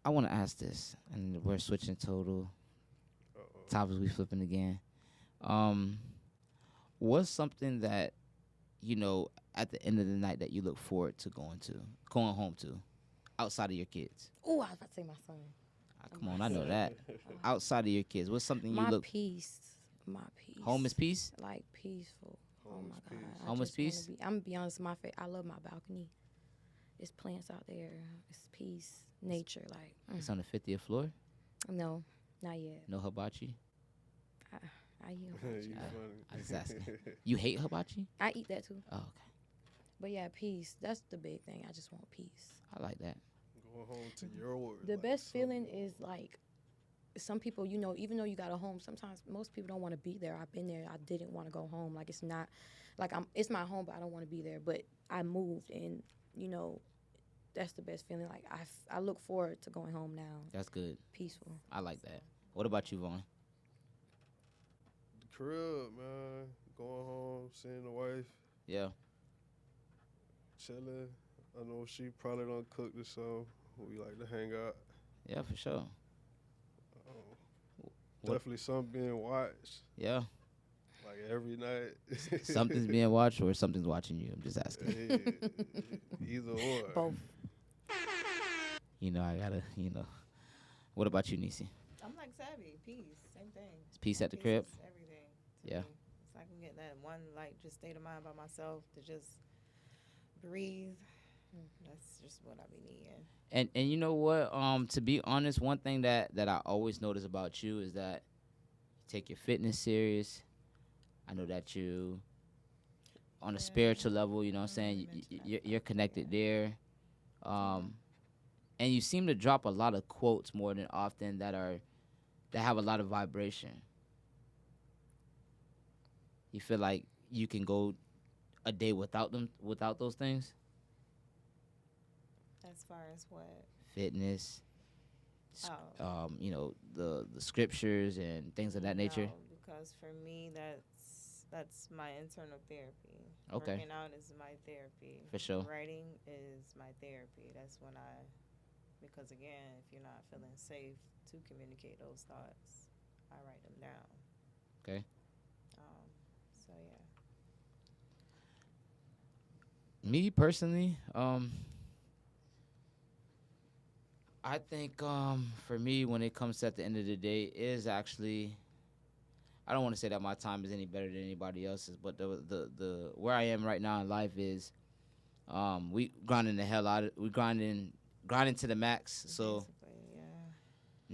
I want to ask this, and we're switching total topics. We flipping again. Um, what's something that at the end of the night that you look forward to going home to, outside of your kids? Oh, I was about to say my son. Come on, I know that. Outside of your kids, what's something you My look? peace. My peace. Home is peace. Like peaceful. Oh my God. Home is peace? I'm gonna be honest. I love my balcony. It's plants out there. It's peace, nature. Like It's on the 50th floor. no, not yet. No hibachi. I eat You hibachi. funny. I was asking. You hate hibachi? I eat that too. Oh, okay. But yeah, peace. That's the big thing. I just want peace. I like that. Going home to your world. The like, best so feeling good. is like some people, even though you got a home, sometimes most people don't want to be there. I've been there. I didn't want to go home. Like it's not like it's my home, but I don't want to be there. But I moved, and that's the best feeling. Like I look forward to going home now. That's good. Peaceful. I like that. What about you, Vaughn? The crib, man. Going home, seeing the wife, Yeah. chilling. I know she probably done cooked or something. We like to hang out. Yeah, for sure. What- Definitely something being watched, Yeah. like every night. Something's being watched or something's watching you. I'm just asking. Hey, either or. Both. I gotta, What about you, Nisi? I'm like Savvy, peace, same thing. Is peace at the Peace crib? is everything to Yeah. me. If I can get that one, like, just state of mind by myself to just breathe, that's just what I be needing. And you know what? To be honest, one thing that I always notice about you is that you take your fitness serious. I know that you, on a Yeah. spiritual level, you know what I'm saying? You mentioned that You're part, connected yeah. there. And you seem to drop a lot of quotes more than often that have a lot of vibration. You feel like you can go a day without those things? As far as what? Fitness, Oh. the scriptures and things of that nature. No, because for me, that's my internal therapy. Okay. Working out is my therapy. For sure. Writing is my therapy. That's when because again, if you're not feeling safe to communicate those thoughts, I write them down. Okay. So yeah. Me personally, I think for me, when it comes to at the end of the day, is actually, I don't want to say that my time is any better than anybody else's, but the where I am right now in life is, we grinding the hell out of, we grinding to the max. So Basically,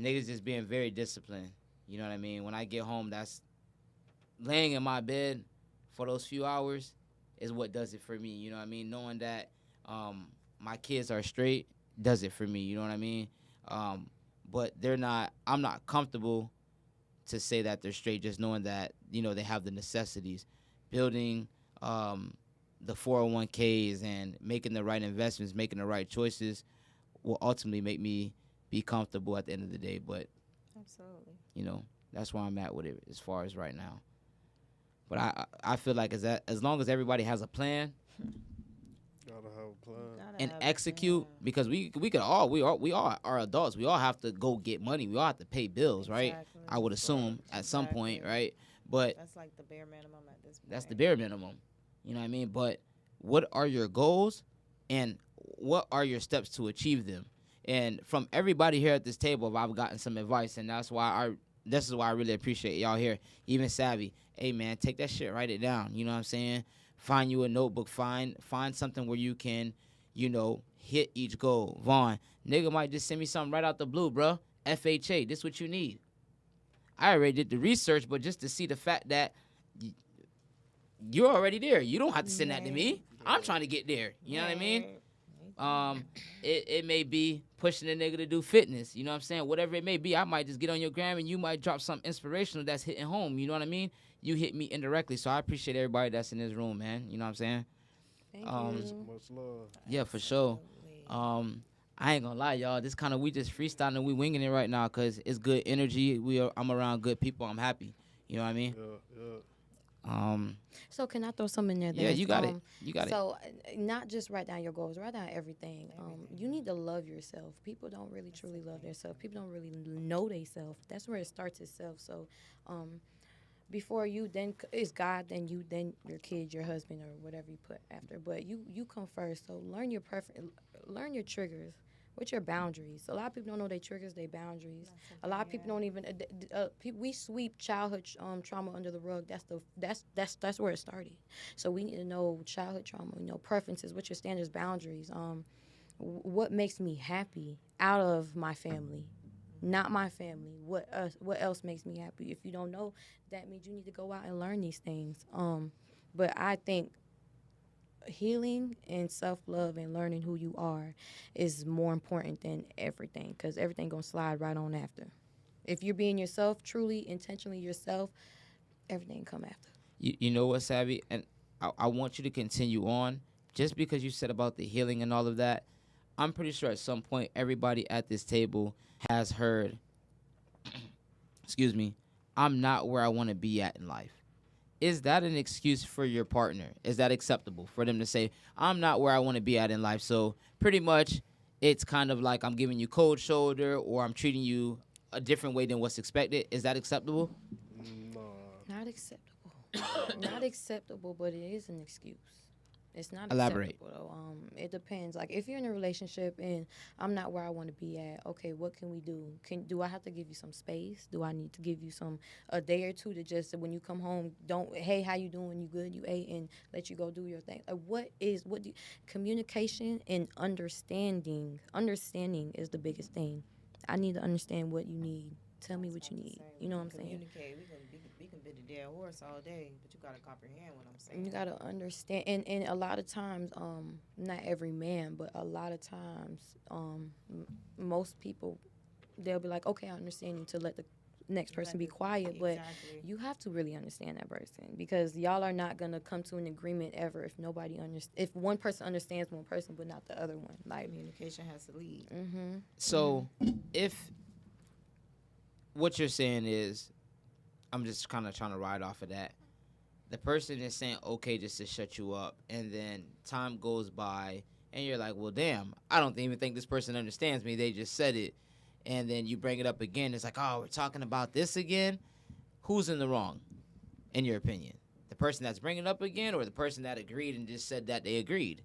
yeah. niggas just being very disciplined. You know what I mean? When I get home, that's laying in my bed for those few hours is what does it for me. You know what I mean? Knowing that my kids are straight does it for me. You know what I mean? But I'm not comfortable to say that they're straight, just knowing that, they have the necessities. Building the 401ks and making the right investments, making the right choices will ultimately make me be comfortable at the end of the day. But, Absolutely. that's where I'm at with it as far as right now. But I feel like as long as everybody has a plan Gotta have a plan. and Gotta have a execute, plan. because we all are adults. We all have to go get money. We all have to pay bills, right? Exactly. I would assume at some point, Exactly. right? But That's like the bare minimum at this point. that's the bare minimum. You know what I mean? But what are your goals and what are your steps to achieve them? And from everybody here at this table, I've gotten some advice, and this is why I really appreciate y'all here. Even Savvy, hey man, take that shit, write it down. You know what I'm saying? Find you a notebook, find something where you can, hit each goal. Vaughn, nigga might just send me something right out the blue, bro. FHA, this what you need. I already did the research, but just to see the fact that you're already there. You don't have to send that to me. I'm trying to get there. You know what I mean? It may be pushing a nigga to do fitness. You know what I'm saying? Whatever it may be, I might just get on your gram and you might drop something inspirational that's hitting home. You know what I mean? You hit me indirectly. So I appreciate everybody that's in this room, man. You know what I'm saying? Thank you. Much love. Yeah, for sure. Absolutely. I ain't gonna lie, y'all. This kind of, we just freestyling, we winging it right now because it's good energy. I'm around good people. I'm happy. You know what I mean? Yeah, yeah. So can I throw something in there? Yeah, Then? you got it. You got it. So not just write down your goals, write down everything. You need to love yourself. People don't really truly love themselves. People don't really know themselves. That's where it starts itself. So before you, then it's God, then you, then your kids, your husband, or whatever you put after. But you come first. So learn your triggers. What's your boundaries? A lot of people don't know their triggers, their boundaries. A lot of people don't even. We sweep childhood trauma under the rug. That's where it started. So we need to know childhood trauma. Preferences. What's your standards, boundaries? What makes me happy out of my family, not my family. What else makes me happy? If you don't know, that means you need to go out and learn these things. But I think healing and self-love and learning who you are is more important than everything, because everything gonna slide right on after. If you're being yourself, truly intentionally yourself, everything come after. You know what, Savvy, and I want you to continue on. Just because you said about the healing and all of that, I'm pretty sure at some point everybody at this table has heard excuse me, I'm not where I want to be at in life. Is that an excuse for your partner? Is that acceptable for them to say, I'm not where I want to be at in life? So pretty much it's kind of like I'm giving you cold shoulder, or I'm treating you a different way than what's expected. Is that acceptable? Nah. Not acceptable. Not acceptable, but it is an excuse. It's not Elaborate. acceptable though. It depends. Like if you're in a relationship and I'm not where I want to be at, okay, what can we do? Do I have to give you some space? Do I need to give you a day or two to just, when you come home, don't, hey, how you doing? You good? You ate? And let you go do your thing. Communication and understanding. Understanding is the biggest thing. I need to understand what you need. Tell me what you need. You know what I'm saying? Communicate. We can beat a dead horse all day, but you gotta comprehend what I'm saying. You gotta understand, and a lot of times, not every man, but a lot of times, most people, they'll be like, okay, I understand you, to let the next person be quiet, but you have to really understand that person, because y'all are not gonna come to an agreement ever if one person understands one person but not the other one. Like Communication has to lead. So if what you're saying is, I'm just kind of trying to ride off of that, the person is saying okay just to shut you up, and then time goes by and you're like, well, damn, I don't even think this person understands me, they just said it, and then you bring it up again, it's like, oh, we're talking about this again. Who's in the wrong in your opinion? The person that's bringing it up again, or the person that agreed and just said that they agreed?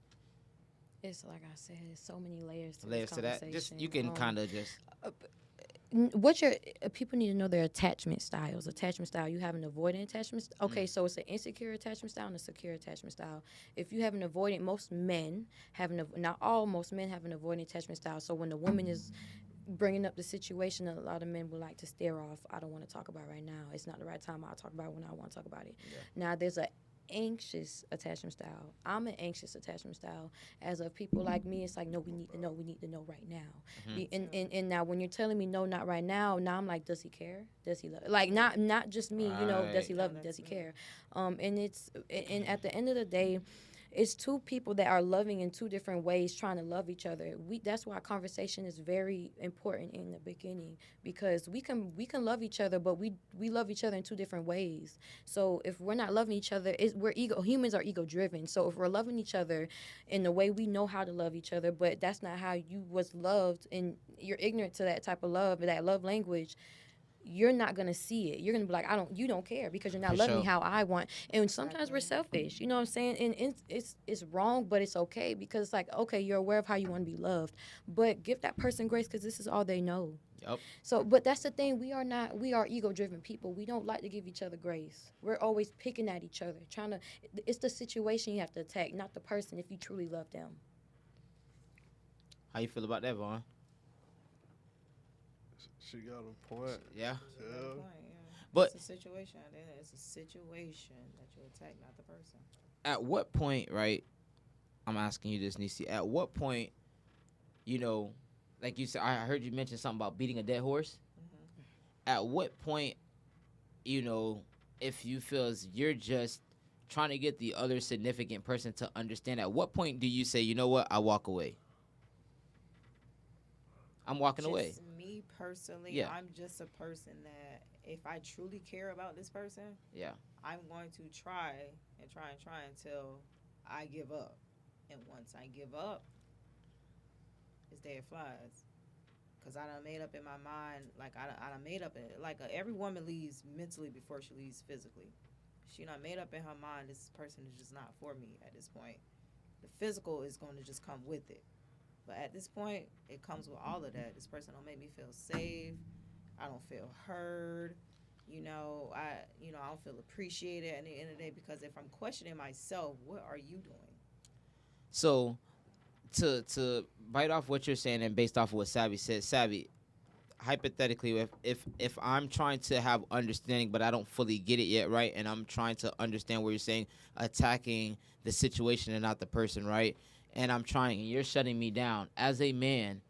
It's like I said, there's so many layers to Layers this to that. conversation. Just you can kind of just What's your people need to know their attachment styles. Attachment style, you have an avoidant attachment. Okay, so it's an insecure attachment style and a secure attachment style. If you have an avoidant, most men have most men have an avoidant attachment style. So when the woman is bringing up the situation, a lot of men would like to stare off. I don't want to talk about it right now. It's not the right time. I'll talk about it when I want to talk about it. Yeah. Now there's a anxious attachment style. I'm an anxious attachment style. As of people like me, it's like, no, we need to know right now. And now when you're telling me no, not right now, now I'm like, does he care? Does he love? Like not just me, does he love me? Does he care? And at the end of the day, it's two people that are loving in two different ways, trying to love each other. That's why conversation is very important in the beginning, because we can love each other, but we love each other in two different ways. So if we're not loving each other, humans are ego driven. So if we're loving each other in the way we know how to love each other, but that's not how you was loved, and you're ignorant to that type of love, that love language, you're not gonna see it. You're gonna be like, you don't care, because you're not loving me how I want. And sometimes we're selfish, you know what I'm saying? And it's wrong, but it's okay, because it's like, okay, you're aware of how you want to be loved, but give that person grace, because this is all they know. Yep. So, but that's the thing. We are ego-driven people. We don't like to give each other grace. We're always picking at each other, it's the situation you have to attack, not the person, if you truly love them. How you feel about that, Vaughn? She got a point. Yeah. Yeah. But it's a situation. It's a situation that you attack, not the person. At what point, right? I'm asking you this, Nisi. At what point, like you said, I heard you mention something about beating a dead horse. Mm-hmm. At what point, if you feel as you're just trying to get the other significant person to understand, at what point do you say, you know what, I walk away? I'm walking away. Me personally, yeah. I'm just a person that if I truly care about this person, yeah, I'm going to try and try and try until I give up. And once I give up, it's there it flies. Cause I done made up in my mind, like I done made up in like every woman leaves mentally before she leaves physically. She done made up in her mind this person is just not for me at this point. The physical is going to just come with it, but at this point, it comes with all of that. This person don't make me feel safe. I don't feel heard. I don't feel appreciated at the end of the day because if I'm questioning myself, what are you doing? So to bite off what you're saying and based off of what Savvy said, Savvy, hypothetically, if I'm trying to have understanding but I don't fully get it yet, right, and I'm trying to understand where you're saying attacking the situation and not the person, right, and I'm trying and you're shutting me down as a man,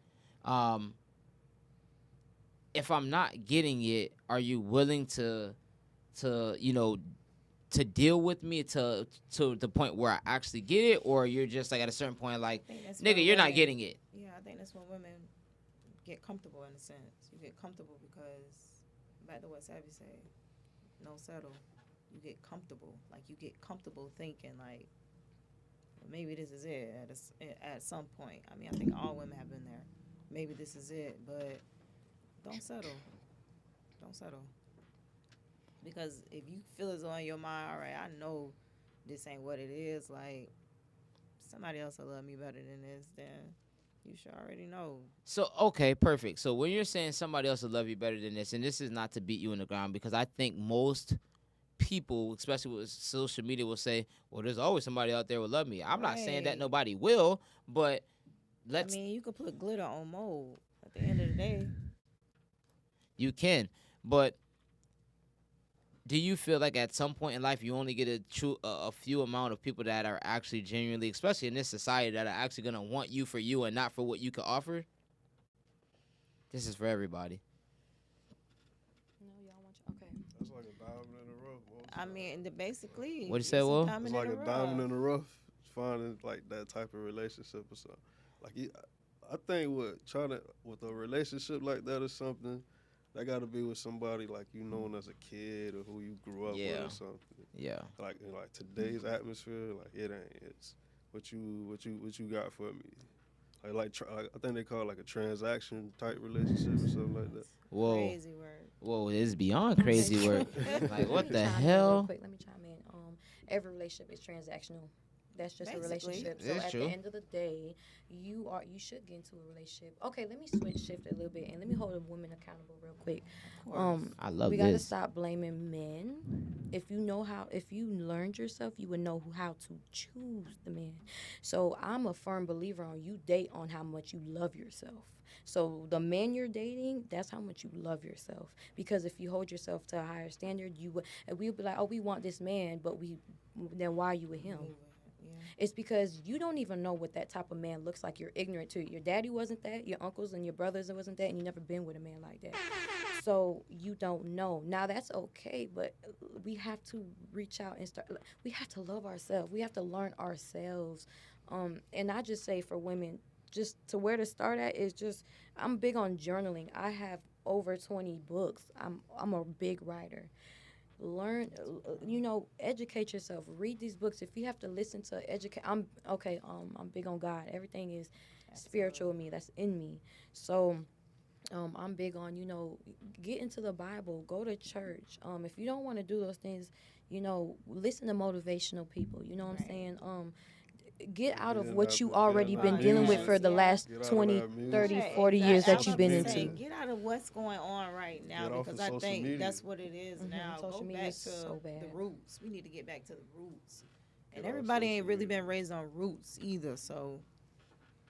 if I'm not getting it, are you willing to to deal with me to the point where I actually get it, or you're just like at a certain point like, nigga, you're not getting it? Yeah, I think that's when women get comfortable in a sense. You get comfortable because, back to what Savvy said, no settle. You get comfortable. Like, you get comfortable thinking, like, well, maybe this is it at some point. I mean, I think all women have been there. Maybe this is it, but don't settle. Don't settle. Because if you feel as though in your mind, all right, I know this ain't what it is, like, somebody else will love me better than this, then you should already know. So, okay, perfect. So when you're saying somebody else will love you better than this, and this is not to beat you in the ground, because I think most people, especially with social media, will say, well, there's always somebody out there who will love me. I'm not saying that Right. nobody will, but let's... I mean, you could put glitter on mold at the end of the day. You can, but do you feel like at some point in life you only get a few amount of people that are actually genuinely, especially in this society, that are actually going to want you for you and not for what you can offer? This is for everybody. No, y'all want you. Okay. That's like a diamond in the rough. What was I that? mean, basically, What'd you say, it's a Will? diamond It's like in a the diamond rough. in the rough. Finding like that type of relationship or something. Like I think with a relationship like that or something, that got to be with somebody like you known as a kid or who you grew up with Yeah. or something. Yeah. Like in like today's atmosphere, like it ain't. It's what you got for me. Like I think they call it like a transaction type relationship or something like that. Whoa. Crazy word. Whoa, it's beyond crazy Okay. work. Like, what Let me the chime in real hell? quick. Let me chime in. Every relationship is transactional. That's just Basically. a relationship. So It's at true. the end of the day, you should get into a relationship. Okay, let me shift a little bit and let me hold a woman accountable real quick. I love We gotta this. stop blaming men. If you learned yourself, you would know how to choose the man. So I'm a firm believer on you date on how much you love yourself. So the man you're dating, that's how much you love yourself. Because if you hold yourself to a higher standard, we'll be like, oh, we want this man, but then why are you with him? Yeah. It's because you don't even know what that type of man looks like. You're ignorant to it. Your daddy wasn't that, your uncles and your brothers wasn't that, and you never been with a man like that. So you don't know. Now that's okay, but we have to reach out and start. We have to love ourselves. We have to learn ourselves. And I just say for women, just to where to start at is just, I'm big on journaling. I have over 20 books. I'm a big writer. Learn, educate yourself. Read these books. If you have to listen to educate, I'm big on God. Everything is spiritual in me. That's in me. So, I'm big on get into the Bible. Go to church. If you don't want to do those things, listen to motivational people. You know what I'm Right. saying? Get out of Get what out you the- already get out been that dealing with music. for the Yeah. last Get out of 20, that music. 30, Right, 40 years exactly. that you've I'm been about to say, into. get out of what's going on right now Get off because of I social think media. that's what it is Mhm. now. Social Go media back is to so the bad. roots. We need to get back to the roots. And Get off everybody social ain't really media. been raised on roots either. So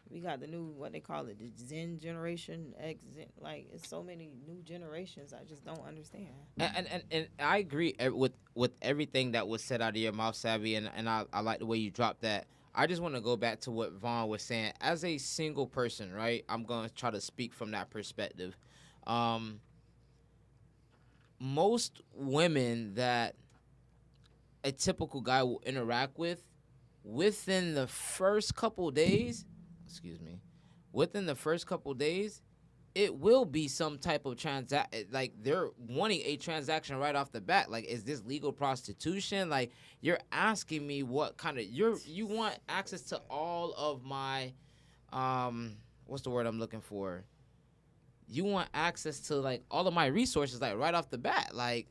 we got the new, what they call it, the Zen generation, like it's so many new generations. I just don't understand. And I agree with everything that was said out of your mouth, Savvy, and I like the way you dropped that. I just want to go back to what Vaughn was saying. As a single person, right, I'm going to try to speak from that perspective. Most women that a typical guy will interact with, within the first couple days, within the first couple days, it will be some type of like they're wanting a transaction right off the bat. Like, is this legal prostitution? Like, you're asking me what kind of you want access to all of my what's the word I'm looking for? You want access to like all of my resources like right off the bat. Like,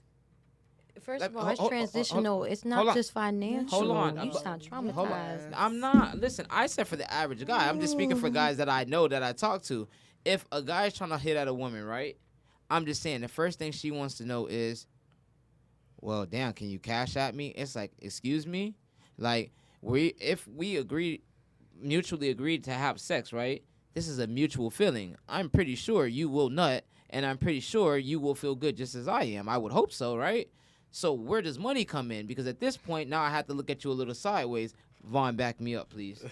First Let- of all, ho- it's ho- ho- transitional. It's hold not on. just financial. Hold on. You sound Hold on. traumatized. I'm not. Listen, I said for the average guy. I'm just speaking for guys that I know that I talk to. If a guy's trying to hit at a woman, right? I'm just saying the first thing she wants to know is, well, damn, can you cash at me? It's like, excuse me? Like, if we mutually agreed to have sex, right? This is a mutual feeling. I'm pretty sure you will nut, and I'm pretty sure you will feel good just as I am. I would hope so, right? So where does money come in? Because at this point, now I have to look at you a little sideways. Vaughn, back me up, please.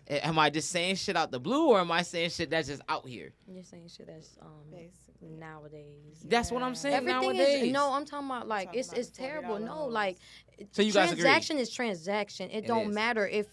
Am I just saying shit out the blue, or am I saying shit that's just out here? You're saying shit that's Basically. nowadays. That's what I'm saying Everything nowadays. is no. I'm talking about like Talking it's about it's the terrible. $40 No, homes. like So you guys agree? transaction is transaction. It don't is. matter if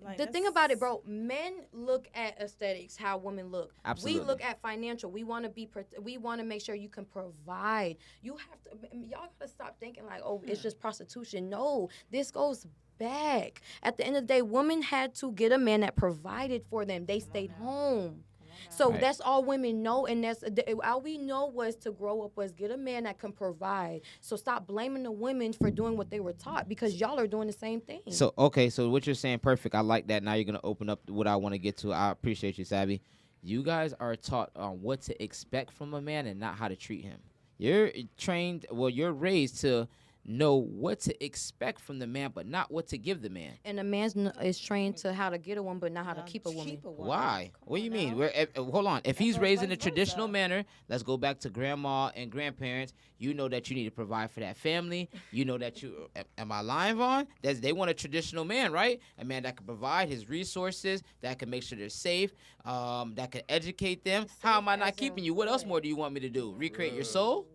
Like, the thing about it, bro. Men look at aesthetics, how women look. Absolutely. We look at financial. We want to we want to make sure you can provide. You have to. Y'all gotta stop thinking like, oh, it's just prostitution. No, this goes back. At the end of the day, women had to get a man that provided for them. They stayed home. So Right. that's all women know, and that's all we know was to grow up was get a man that can provide. So stop blaming the women for doing what they were taught because y'all are doing the same thing. So okay, so what you're saying, perfect. I like that. Now you're gonna open up what I want to get to. I appreciate you, Savvy. You guys are taught on what to expect from a man and not how to treat him. You're trained. Well, you're raised to know what to expect from the man, but not what to give the man. And a man is trained to how to get a woman, but not how to keep a woman. Why? Come What do you on mean? now. Hold on. If he's goes raised in a vice traditional versa. manner, let's go back to grandma and grandparents. You know that you need to provide for that family. You know that you. Am I lying, Vaughn? They want a traditional man, right? A man that can provide his resources, that can make sure they're safe, that can educate them. How am I not as in keeping you? What else what? more do you want me to do? Recreate your soul?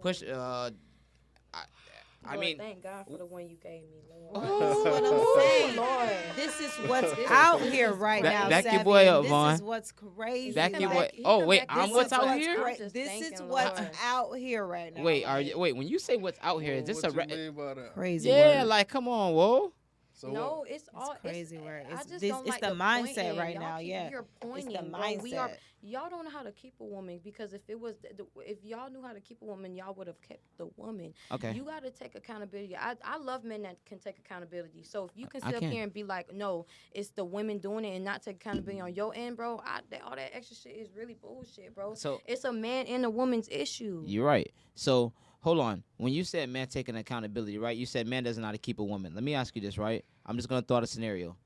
Push. I Lord, mean, thank God for the one you gave me, Lord. This is what I'm saying. Lord. This is what's out here right now. Back your Savvy, boy and up, this Vaughn. is what's crazy. Back your boy. like, Oh wait, I'm this what's is out what's here. cra- I'm just This is thanking what's Lord. out here right now. Wait, are like, you? Wait, when you say what's out here, is this a? what you mean by that? crazy? Yeah, word. like come on, whoa. So No, what? it's all crazy word. I It's just this- don't it's like the mindset pointing. right Y'all now, keep- yeah. You're pointing, It's the bro. mindset. Y'all don't know how to keep a woman because if it was if y'all knew how to keep a woman, y'all would have kept the woman. Okay. You got to take accountability. I love men that can take accountability. So if you can I sit up can. here and be like, no, it's the women doing it and not take accountability on your end, bro. All that extra shit is really bullshit, bro. So It's a man and a woman's issue. you're right. So hold on. When you said man taking accountability, right? You said man doesn't know how to keep a woman. Let me ask you this, right? I'm just gonna throw out a scenario.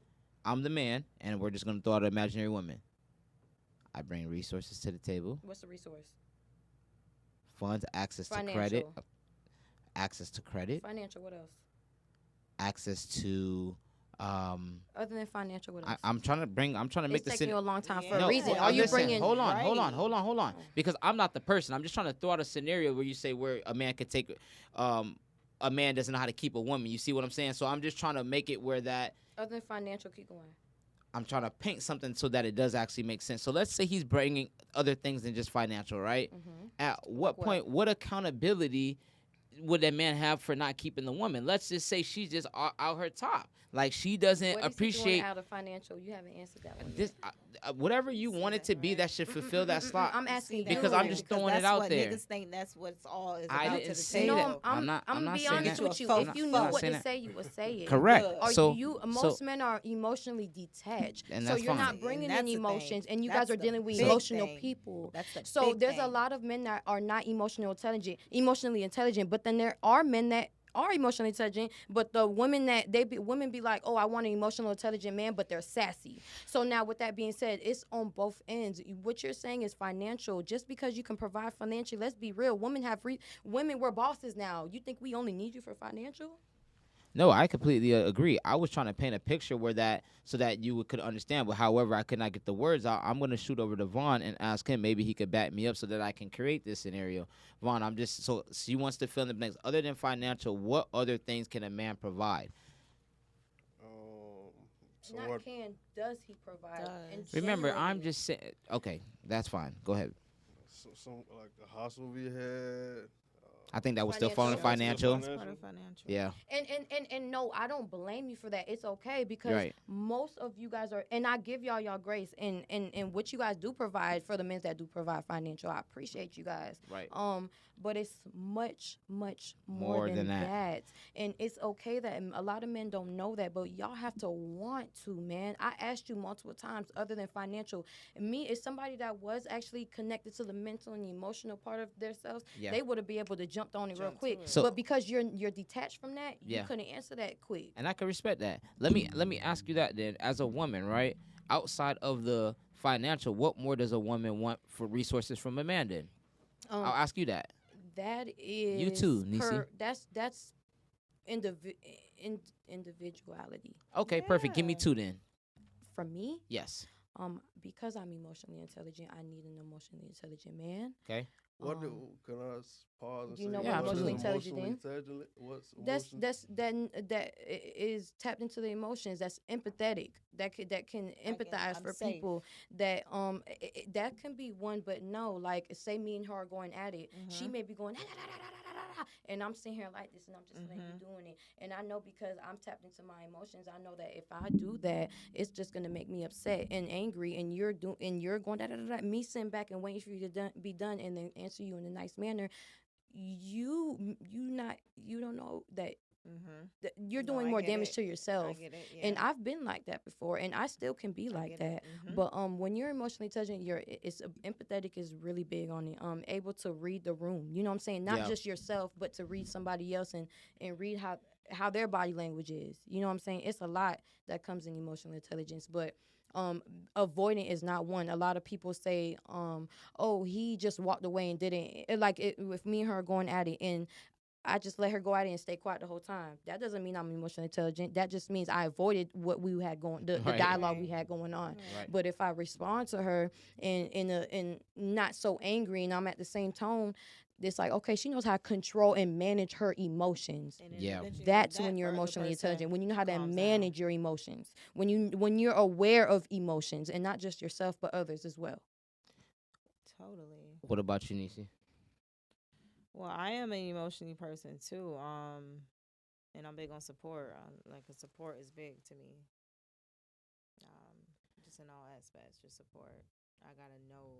I'm the man, and we're just gonna throw out an imaginary woman. I bring resources to the table, What's the resource? funds, access to credit, Financial. access to credit, Financial. What else? access to. Other than financial, what else? I'm trying to make It's the taking you a long time for Yeah. a reason. well, Are you listen, bringing? Hold on. Right. Because I'm not the person. I'm just trying to throw out a scenario where you say where a man could take, a man doesn't know how to keep a woman. You see what I'm saying? So I'm just trying to make it where that Other than financial, keep going. I'm trying to paint something so that it does actually make sense. So let's say he's bringing other things than just financial, right? Mm-hmm. At what what? point, what accountability would that man have for not keeping the woman? Let's just say she's just out her top. Like she doesn't What is he appreciate doing out of financial? You haven't answered that one. this. Whatever you want it to be, that should fulfill that slot. I'm asking Because you. I'm just throwing it out there. Niggas think that's what it's all is I about didn't to the say No, that. table. I'm not gonna be saying honest that. with you. I'm If you knew not what saying to that. say, you would say it. Correct. Good. Or So most so- men are emotionally detached, And so that's you're fine. not And bringing that's in the thing. emotions, and you That's guys are the dealing with big emotional thing. people. That's the So big there's a thing. lot of men that are not emotionally intelligent, but then there are men that are emotionally intelligent, but the women that women be like, oh, I want an emotional intelligent man, but they're sassy. So now with that being said, it's on both ends. What you're saying is financial. Just because you can provide financially, let's be real. Women, we're bosses now. You think we only need you for financial? No, I completely agree. I was trying to paint a picture where that so that you could understand. But however, I could not get the words out. I'm going to shoot over to Vaughn and ask him. Maybe he could back me up so that I can create this scenario. Vaughn, I'm just so she wants to fill in the blanks. Other than financial, what other things can a man provide? So not what? does he provide? And Remember, I'm genuinely. just saying. Okay, that's fine. Go ahead. Some like the hospital we had. I think that was still falling Financial. financial. Part of financial. Yeah, And no, I don't blame you for that. It's okay because you're right. most of you guys are, and I give y'all grace and what you guys do provide for the men that do provide financial. I appreciate you guys. Right. But it's much more More than than that. that. And it's okay that a lot of men don't know that, but y'all have to want to, man. I asked you multiple times, other than financial. Me is somebody that was actually connected to the mental and emotional part of themselves. Yeah. They would have been able to jump on it real Jump to quick. it. So- But because you're detached from that, you Yeah. couldn't answer that quick. And I can respect that. Let me ask you that then. As a woman, right? Outside of the financial, what more does a woman want for resources from a man? Then I'll ask you that. That is too, Nisi. That's individuality. Okay, perfect. Give me Yeah. 2 then. For me, Yes. because I'm emotionally intelligent, I need an emotionally intelligent man. Okay. What Um, do, can I pause and you say know what Yeah, emotionally intelligent is? intelligent? What's That's emotion? is tapped into the emotions. That's empathetic. That can empathize I'm for safe. people. That that can be one, but no, like say me and her are going at it. She may be going, and I'm sitting here like this, and I'm just letting you doing it. And I know because I'm tapped into my emotions, I know that if I do that, it's just gonna make me upset and angry. And you're going me sitting back and waiting for you to be done, and then answer you in a nice manner. You don't know that that you're No, doing I more get damage it. to I yourself. get it. And yeah. I've been like that before, and I still can be like get that. it. But when you're emotionally intelligent, it's empathetic is really big on it. Able to read the room. You know what I'm saying? Not Yeah. just yourself, but to read somebody else and read how their body language is. You know what I'm saying? It's a lot that comes in emotional intelligence, but avoiding is not one. A lot of people say, oh, he just walked away and didn't with me and her going at it, and I just let her go at it and stay quiet the whole time. That doesn't mean I'm emotionally intelligent. That just means I avoided what we had going, the Right. dialogue we Right. had going on. Right. But if I respond to her and not so angry, and I'm at the same tone, it's like, okay, she knows how to control and manage her emotions. And then Yeah. eventually That's that when you're other emotionally person intelligent. When you know how to calms manage down. your emotions. When you're aware of emotions, and not just yourself but others as well. Totally. What about you, Nisi? Well, I am an emotionally person too. And I'm big on support. Support is big to me. Just in all aspects, just support. I gotta know.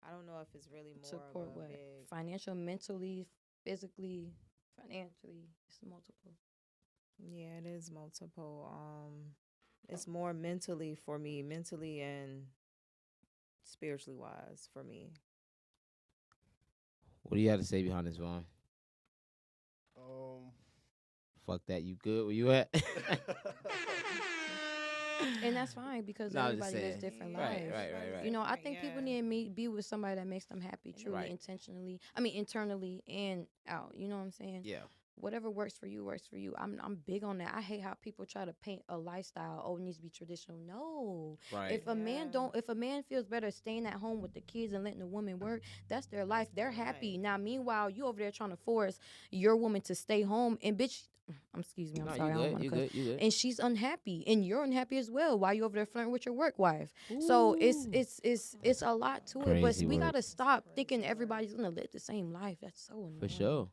I don't know if it's really more Support of a what? big. Financial, mentally, physically, financially. It's multiple. Yeah, it is multiple. It's more mentally for me, mentally and spiritually wise for me. What do you have to say behind this, Vaughn? Um, Fuck that. You good? Where you at? And that's fine because No, I'm just everybody lives saying. different Right, lives. right. You know, I Right, think people yeah. need to be with somebody that makes them happy, truly, Right. internally and out. You know what I'm saying? Yeah. Whatever works for you works for you. I'm big on that. I hate how people try to paint a lifestyle. Oh, it needs to be traditional. No. Right. If a man Yeah. if a man feels better staying at home with the kids and letting the woman work, that's their life. They're their happy. life. Now, meanwhile, you over there trying to force your woman to stay home and bitch. Excuse me. I'm No, sorry. I don't you want good. to You cuss. good. You good. And she's unhappy, and you're unhappy as well. While you over there flirting with your work wife, so it's a lot to it. But Crazy we work. gotta stop thinking everybody's gonna live the same life. That's so annoying. For sure.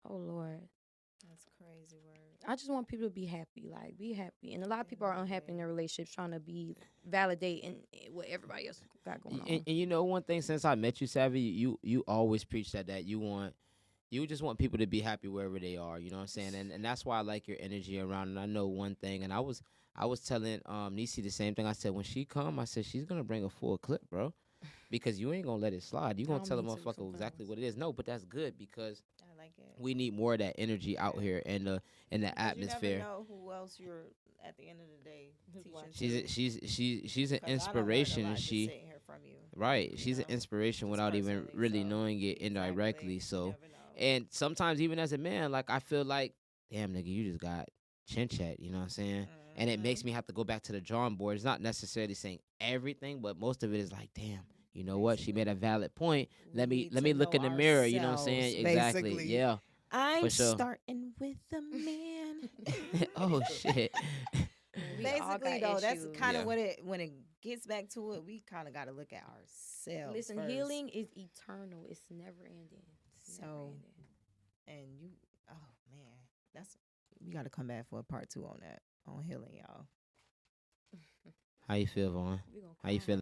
Oh Lord. That's crazy word. I just want people to be happy, like be happy. And a lot of people are unhappy in their Yeah. relationships, trying to be validate and what everybody else got going on. And you know one thing, since I met you, Savvy, you always preach that you just want people to be happy wherever they are. You know what I'm saying? And that's why I like your energy around. And I know one thing, and I was telling Nisi the same thing. I said when she come, I said she's gonna bring a full clip, bro, because you ain't gonna let it slide. You I gonna don't tell the mean to motherfucker exactly sometimes. what it is. No, but that's good because I like it. we need more of that energy out here in the Because atmosphere. You never know who else you're at the end of the day teaching She's to. she's an 'Cause I done learned a inspiration, lot and just she sitting here from you. right. you She's an know, inspiration just without even personally, really so, knowing it indirectly. exactly. So. You never know. And sometimes even as a man, like I feel like, damn nigga, you just got chin chat, you know what I'm saying? And it makes me have to go back to the drawing board. It's not necessarily saying everything, but most of it is like, damn, you know what? She made a valid point. Let me look in the mirror, you know what I'm saying? Exactly. Yeah. I'm for sure. starting with the man. Oh shit. We all got Basically, though, that's issues. kind of Yeah. what it when it gets back to it. We kind of got to look at ourselves. Listen, first. healing is eternal. It's never ending. It's never So- ending. and you. Oh man, that's we got to come back for a part 2 on that on healing, y'all. How you feel, Vaughn? We gonna How you cry. feel?